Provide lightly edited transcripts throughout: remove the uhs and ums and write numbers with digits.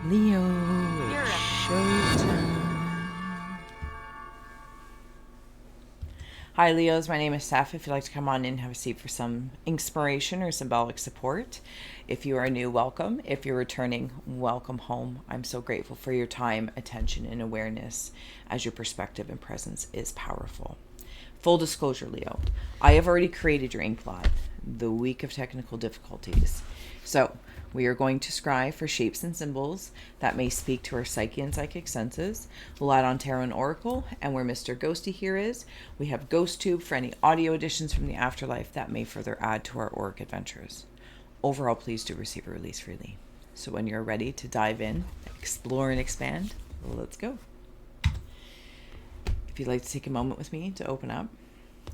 Leo, it's showtime. Hi Leos, my name is Steph. If you'd like to come on in and have a seat for some inspiration or symbolic support. If you are new, welcome. If you're returning, welcome home. I'm so grateful for your time, attention, and awareness as your perspective and presence is powerful. Full disclosure, Leo, I have already created your ink blot, the week of technical difficulties. So we are going to scry for shapes and symbols that may speak to our psyche and psychic senses. We'll add on tarot and oracle, and where Mr. Ghosty here is, we have Ghost Tube for any audio additions from the afterlife that may further add to our auric adventures. Overall, please do receive a release freely. So when you're ready to dive in, explore and expand, let's go. If you'd like to take a moment with me to open up,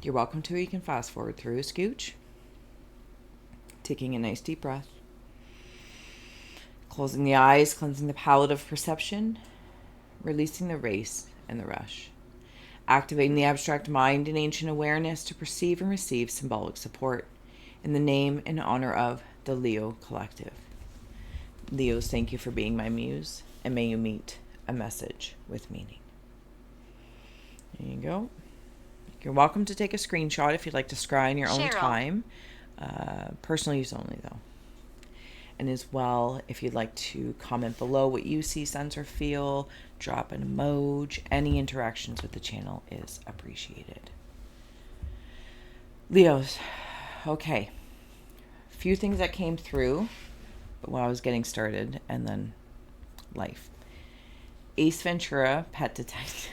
you're welcome to. You can fast forward through a scooch, taking a nice deep breath, closing the eyes, cleansing the palette of perception, releasing the race and the rush, activating the abstract mind and ancient awareness to perceive and receive symbolic support in the name and honor of the Leo Collective. Leos, thank you for being my muse, and may you meet a message with meaning. There you go. You're welcome to take a screenshot if you'd like to scry in your own time. Personal use only, though. And as well, if you'd like to comment below what you see, sense, or feel, drop an emoji. Any interactions with the channel is appreciated. Leos, okay. A few things that came through while I was getting started, and then life. Ace Ventura, pet detective.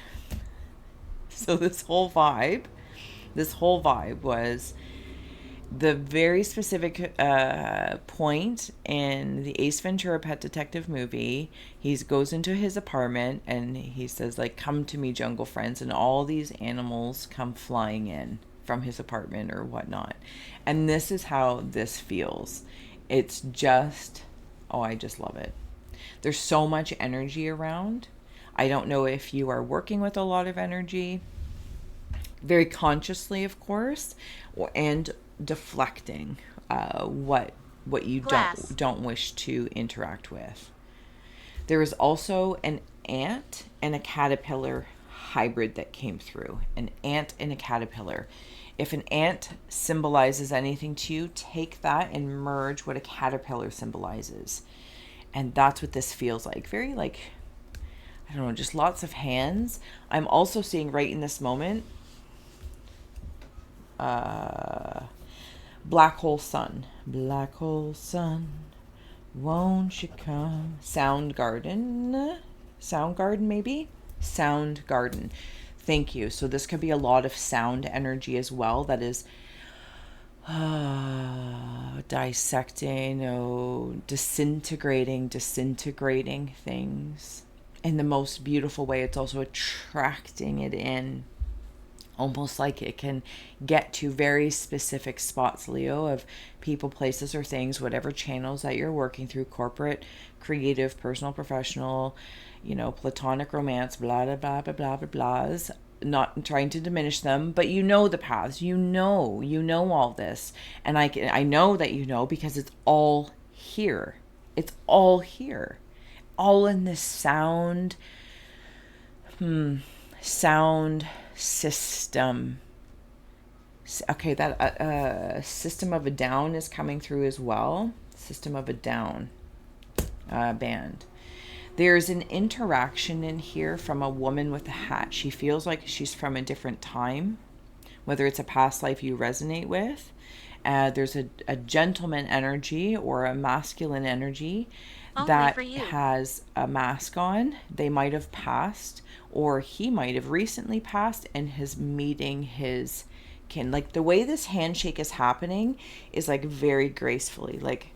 So this whole vibe was the very specific point in the Ace Ventura Pet Detective movie. He goes into his apartment and he says, like, "Come to me, jungle friends," and all these animals come flying in from his apartment or whatnot. And this is how this feels. It's just, oh, I just love it. There's so much energy around. I don't know if you are working with a lot of energy, very consciously, of course, and deflecting what you don't wish to interact with. There is also an ant and a caterpillar hybrid that came through. An ant and a caterpillar. If an ant symbolizes anything to you, take that and merge what a caterpillar symbolizes. And that's what this feels like. Very, like, I don't know, just lots of hands. I'm also seeing right in this moment, black hole sun. Black hole sun, won't you come? Soundgarden maybe? Soundgarden. Thank you. So this could be a lot of sound energy as well. That is dissecting, disintegrating things in the most beautiful way. It's also attracting it in, almost like it can get to very specific spots, Leo, of people, places, or things, whatever channels that you're working through, corporate, creative, personal, professional, platonic, romance, blah, blah, blah, blah, blah, blah, blahs. Not trying to diminish them, but you know the paths, you know all this. And I know that you know, because it's all here. It's all here. All in this sound system. Okay, that System of a Down is coming through as well. System of a Down band. There's an interaction in here from a woman with a hat. She feels like she's from a different time, whether it's a past life you resonate with. There's a gentleman energy or a masculine energy that has a mask on. They might have passed, or he might have recently passed and is meeting his kin. Like, the way this handshake is happening is like very gracefully. Like,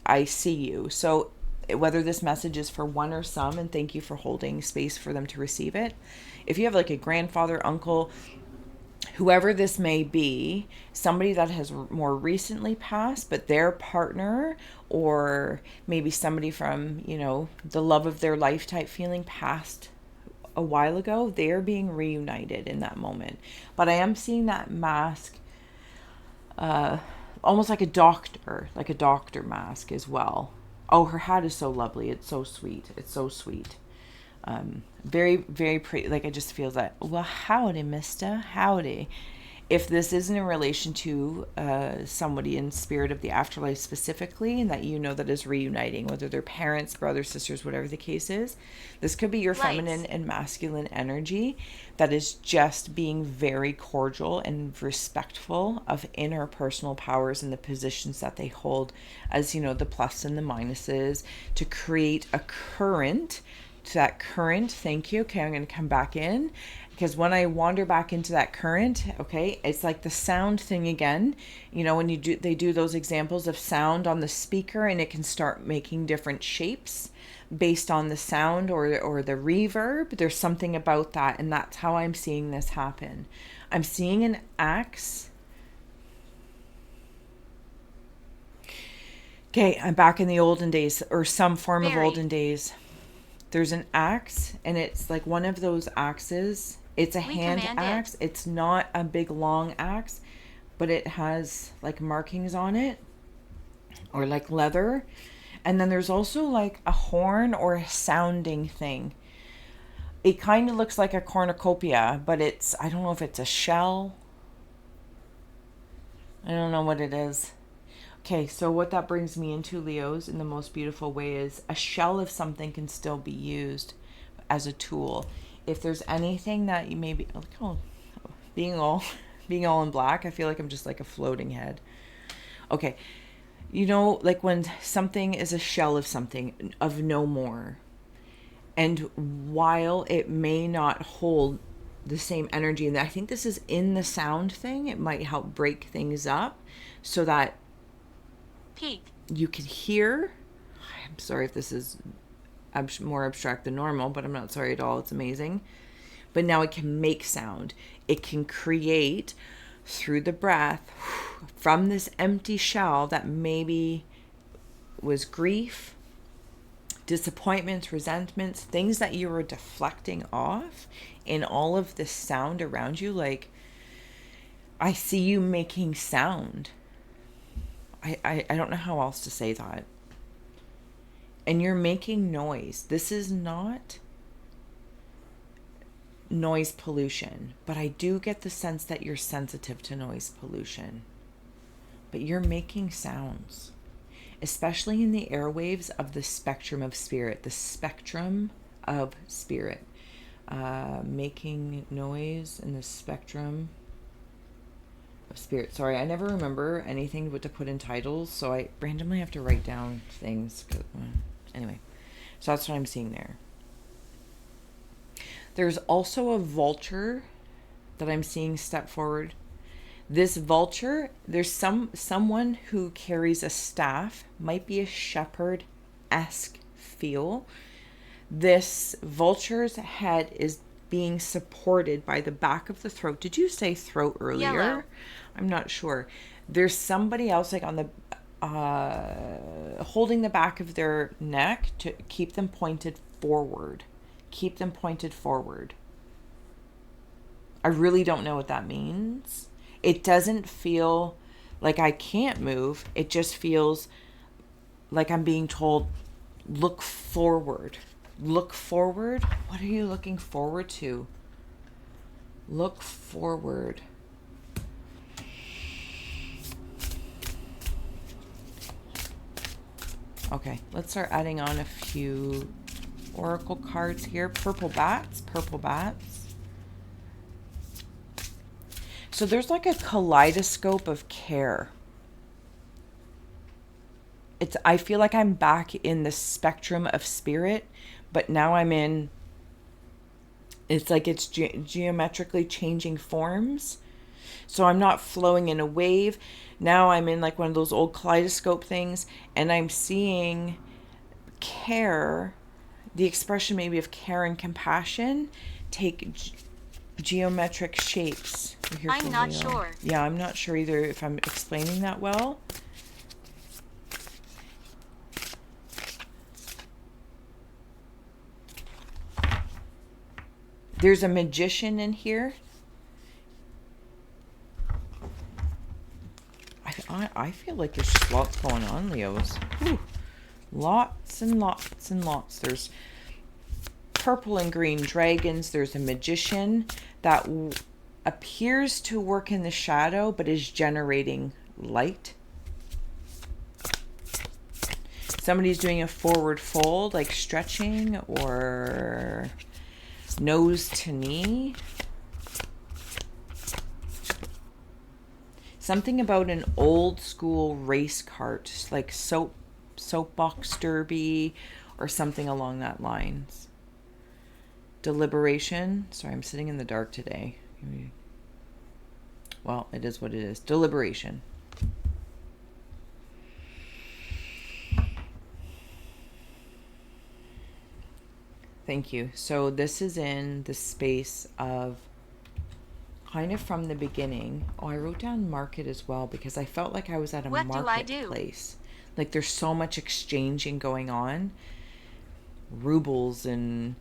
I see you. So whether this message is for one or some, and thank you for holding space for them to receive it. If you have like a grandfather, uncle, whoever this may be, somebody that has more recently passed, but their partner, or maybe somebody from, the love of their life type feeling, passed a while ago, they are being reunited in that moment. But I am seeing that mask, almost like a doctor mask as well. Oh, her hat is so lovely. It's so sweet. It's so sweet. Very, very pretty. Like, I just feel that, well, howdy, mister. Howdy. If this isn't in relation to somebody in spirit of the afterlife specifically, and that you know that is reuniting, whether they're parents, brothers, sisters, whatever the case is, this could be your feminine and masculine energy that is just being very cordial and respectful of interpersonal powers and the positions that they hold as, you know, the plus and the minuses, to create a current. To that current, thank you. Okay, I'm going to come back in, because when I wander back into that current, okay, it's like the sound thing again. You know, when they do those examples of sound on the speaker, and it can start making different shapes based on the sound or the reverb. There's something about that, and that's how I'm seeing this happen. I'm seeing an axe. Okay, I'm back in the olden days, or some form of olden days. There's an axe, and it's like one of those axes. It's a hand axe. It's not a big long axe, but it has like markings on it, or like leather. And then there's also like a horn or a sounding thing. It kind of looks like a cornucopia, but it's, I don't know if it's a shell. I don't know what it is. Okay, so what that brings me into, Leos, in the most beautiful way, is a shell of something can still be used as a tool. If there's anything that you maybe, oh, being all in black, I feel like I'm just like a floating head. Okay, you know, like when something is a shell of something, of no more, and while it may not hold the same energy, and I think this is in the sound thing, it might help break things up so that you can hear. I'm sorry if this is more abstract than normal, but I'm not sorry at all. It's amazing. But now it can make sound. It can create through the breath from this empty shell that maybe was grief, disappointments, resentments, things that you were deflecting off in all of this sound around you. Like, I see you making sound. I don't know how else to say that. And you're making noise. This is not noise pollution, but I do get the sense that you're sensitive to noise pollution. But you're making sounds, especially in the airwaves of the spectrum of spirit, making noise in the spectrum of spirit. Sorry, I never remember anything but to put in titles, so I randomly have to write down things. Anyway, so that's what I'm seeing there. There's also a vulture that I'm seeing step forward. This vulture, there's someone who carries a staff, might be a shepherd-esque feel. This vulture's head is being supported by the back of the throat. Did you say throat earlier? Yellow. I'm not sure. There's somebody else like on the holding the back of their neck to keep them pointed forward. Keep them pointed forward. I really don't know what that means. It doesn't feel like I can't move. It just feels like I'm being told, look forward. Look forward? What are you looking forward to? Look forward. Okay, let's start adding on a few oracle cards here. Purple bats. So there's like a kaleidoscope of care. I feel like I'm back in the spectrum of spirit, but now I'm in, it's like it's geometrically changing forms. So I'm not flowing in a wave. Now I'm in like one of those old kaleidoscope things, and I'm seeing care, the expression maybe of care and compassion, take geometric shapes. I'm not sure. Yeah, I'm not sure either if I'm explaining that well. There's a magician in here. I feel like there's just lots going on, Leos. Whew. Lots and lots and lots. There's purple and green dragons. There's a magician that appears to work in the shadow but is generating light. Somebody's doing a forward fold, like stretching, or nose to knee. Something about an old school race cart, like soapbox derby or something along that lines. Deliberation. Sorry, I'm sitting in the dark today. Well, it is what it is. Deliberation. Thank you. So this is in the space of kind of from the beginning. Oh, I wrote down market as well because I felt like I was at a marketplace. Like there's so much exchanging going on. Rubles and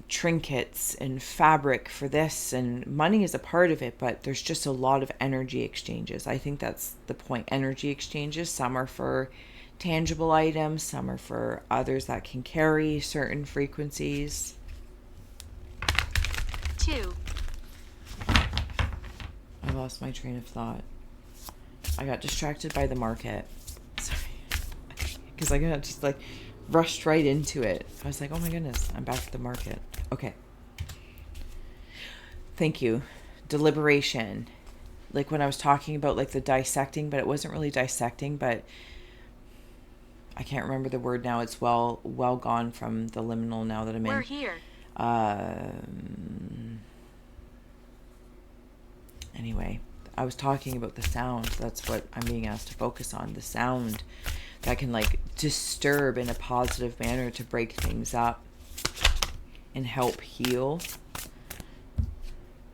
trinkets and fabric for this, and money is a part of it, but there's just a lot of energy exchanges. I think that's the point. Energy exchanges. Some are for tangible items, some are for others that can carry certain frequencies. 2. I lost my train of thought. I got distracted by the market. Sorry. Because I got just like rushed right into it. I was like, oh my goodness, I'm back at the market. Okay. Thank you. Deliberation. Like when I was talking about like the dissecting, but it wasn't really dissecting, but I can't remember the word now. It's well gone from the liminal now that I'm in. We're here. Anyway, I was talking about the sound. That's what I'm being asked to focus on. The sound that can like disturb in a positive manner to break things up and help heal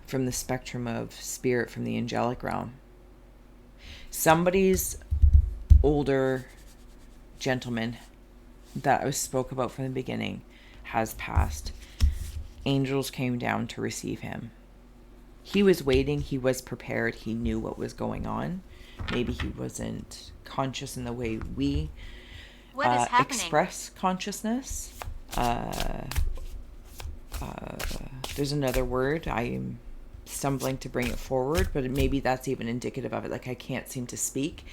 from the spectrum of spirit, from the angelic realm. Somebody's older gentleman that I spoke about from the beginning has passed. Angels came down to receive him. He was waiting. He was prepared. He knew what was going on. Maybe he wasn't conscious in the way we express consciousness. There's another word. I'm stumbling to bring it forward, but maybe that's even indicative of it. Like I can't seem to speak.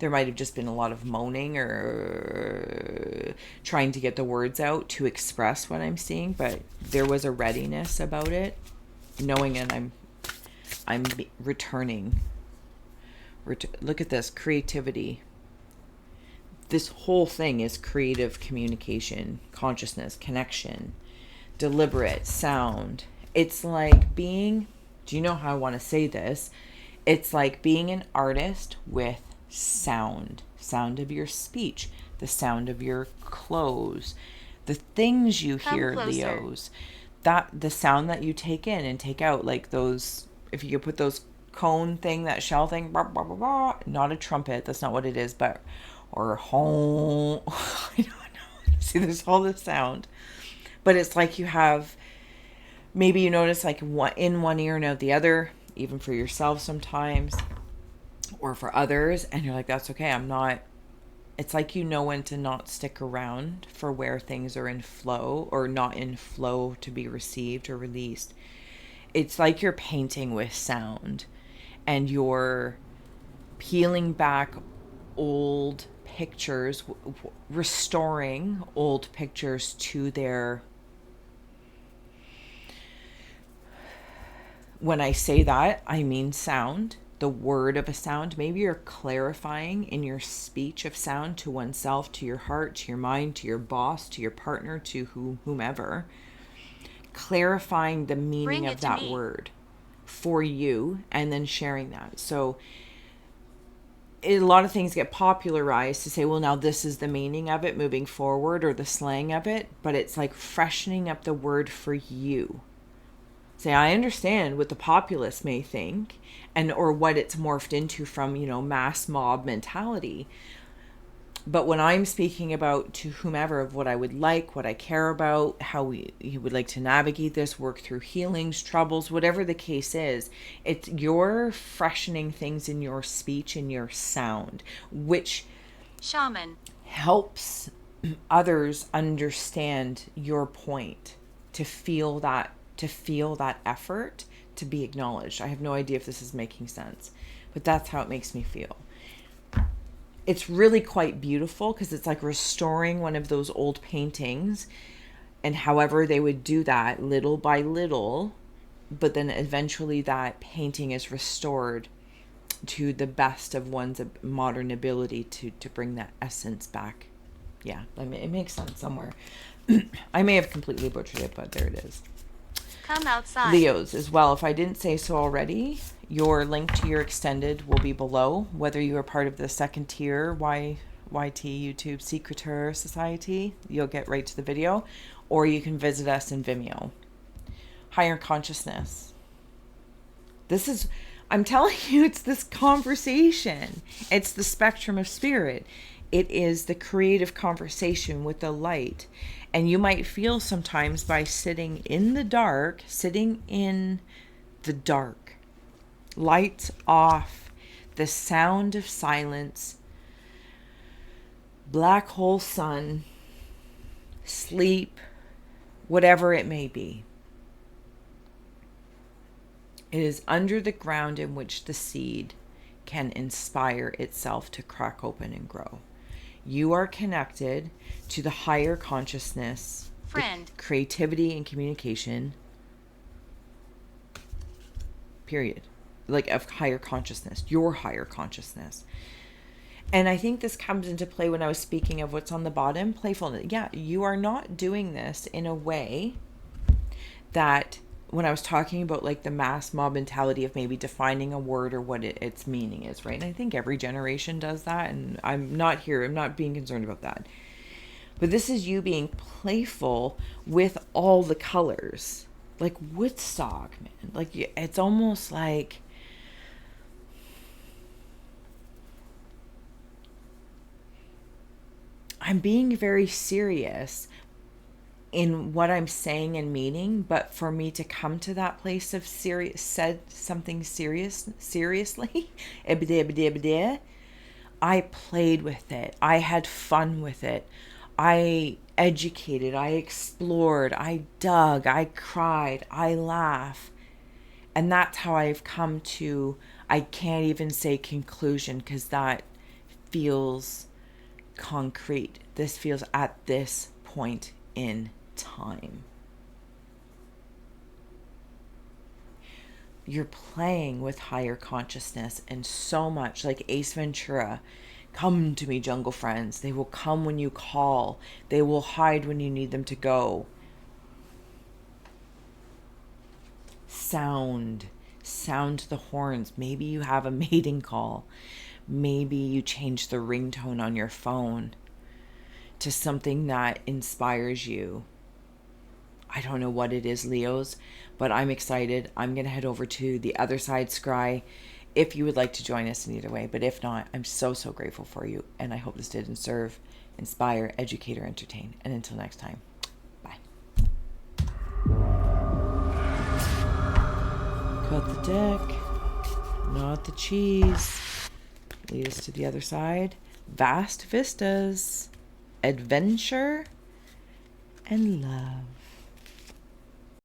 There might have just been a lot of moaning or trying to get the words out to express what I'm seeing, but there was a readiness about it, knowing and I'm returning. Look at this, creativity. This whole thing is creative communication, consciousness, connection, deliberate sound. It's like being, do you know how I want to say this? It's like being an artist with sound of your speech, the sound of your clothes, the things you hear, Leos, that the sound that you take in and take out, like those, if you could put those cone thing, that shell thing, blah, blah, blah, blah, not a trumpet, that's not what it is, but, or home, I don't know, see, there's all this sound, but it's like you have, maybe you notice like in one ear and out the other, even for yourself sometimes, or for others, and you're like, that's okay, I'm not, it's like you know when to not stick around for where things are in flow or not in flow to be received or released. It's like you're painting with sound and you're peeling back old pictures, restoring old pictures to their, when I say that, I mean sound, the word of a sound. Maybe you're clarifying in your speech of sound to oneself, to your heart, to your mind, to your boss, to your partner, to whomever. Clarifying the meaning of that word for you and then sharing that. So a lot of things get popularized to say, well, now this is the meaning of it moving forward or the slang of it, but it's like freshening up the word for you. Say, I understand what the populace may think and or what it's morphed into from, mass mob mentality. But when I'm speaking about to whomever of what I would like, what I care about, how you would like to navigate this, work through healings, troubles, whatever the case is, it's you're freshening things in your speech and your sound, which shaman helps others understand your point, to feel that effort to be acknowledged. I have no idea if this is making sense, but that's how it makes me feel. It's really quite beautiful because it's like restoring one of those old paintings, and however they would do that little by little, but then eventually that painting is restored to the best of one's modern ability to bring that essence back. Yeah, I mean, it makes sense somewhere. I may have completely butchered it, but there it is. Come outside. Leos as well, if I didn't say so already, your link to your extended will be below, whether you are part of the second tier YT YouTube Secreter Society, you'll get right to the video, or you can visit us in Vimeo. Higher consciousness. This is, I'm telling you, it's this conversation. It's the spectrum of spirit. It is the creative conversation with the light. And you might feel sometimes by sitting in the dark, lights off, the sound of silence, black hole sun, sleep, whatever it may be. It is under the ground in which the seed can inspire itself to crack open and grow. You are connected to the higher consciousness, Friend, creativity and communication, period. Like of higher consciousness, your higher consciousness. And I think this comes into play when I was speaking of what's on the bottom, playfulness. Yeah, you are not doing this in a way that, when I was talking about like the mass mob mentality of maybe defining a word or what its meaning is, right? And I think every generation does that. And I'm not being concerned about that. But this is you being playful with all the colors. Like Woodstock, man. Like it's almost like, I'm being very serious in what I'm saying and meaning, but for me to come to that place of said something seriously, I played with it. I had fun with it. I educated. I explored. I dug. I cried. I laughed. And that's how I've come to, I can't even say conclusion because that feels concrete. This feels at this point in time. You're playing with higher consciousness, and so much like Ace Ventura. Come to me, jungle friends. They will come when you call. They will hide when you need them to go. Sound the horns. Maybe you have a mating call. Maybe you change the ringtone on your phone to something that inspires you. I don't know what it is, Leos, but I'm excited. I'm going to head over to the other side, Scry, if you would like to join us in either way. But if not, I'm so grateful for you. And I hope this did serve, inspire, educate, or entertain. And until next time, bye. Cut the deck, not the cheese. Lead us to the other side. Vast vistas, adventure, and love.